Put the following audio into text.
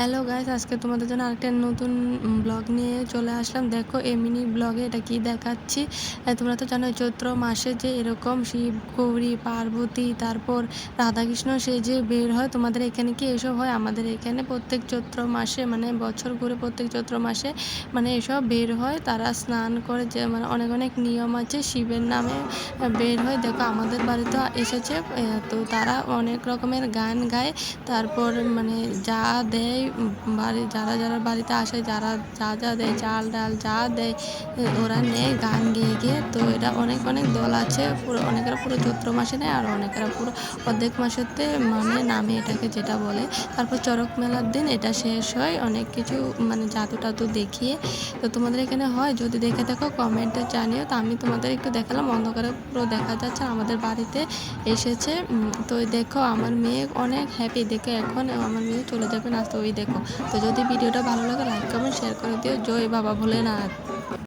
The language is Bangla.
হ্যালো গাইস, আজকে তোমাদের জন্য আরেকটা নতুন ব্লগ নিয়ে চলে আসলাম। দেখো এই মিনি ব্লগে এটা কি দেখাচ্ছি। তোমরা তো জানো চৈত্র মাসে যে এরকম শিব, গৌরী, পার্বতী, তারপর রাধাকৃষ্ণ সে যে বের হয়। তোমাদের এখানে কি এসব হয়? আমাদের এখানে প্রত্যেক চৈত্র মাসে মানে বছর ঘুরে প্রত্যেক চৈত্র মাসে মানে এসব বের হয়। তারা স্নান করে, যে মানে অনেক অনেক নিয়ম আছে শিবের নামে বের হয়। দেখো আমাদের বাড়িতে এসেছে, তো তারা অনেক রকমের গান গায়। তারপর মানে যা দেয়, বাড়ি যারা যারা বাড়িতে আসে, যারা যা যা দেয়, চাল ডাল যা দেয়, ওরা নেয় গান গেয়ে গিয়ে। তো এটা অনেক অনেক দল আছে, পুরো অনেকেরা পুরো চৈত্র মাসে নেয়, আর অনেকেরা পুরো অর্ধেক মাসেতে মানে নামে এটাকে যেটা বলে। তারপর চড়ক মেলার দিন এটা শেষ হয় অনেক কিছু মানে জাদু টাদু দেখিয়ে। তো তোমাদের এখানে হয়? যদি দেখে থাকো কমেন্টে জানিও। তো আমি তোমাদের একটু দেখালাম, অন্ধকারে পুরো দেখা যাচ্ছে। আমাদের বাড়িতে এসেছে। তো দেখো আমার মেয়ে অনেক হ্যাপি দেখে, এখন আমার মেয়ে চলে যাবে নাচতে, ওই দেখো। তো যদি ভিডিওটা ভালো লাগে লাইক কমেন্ট শেয়ার করে দিও। জয় বাবা ভোলেনাথ।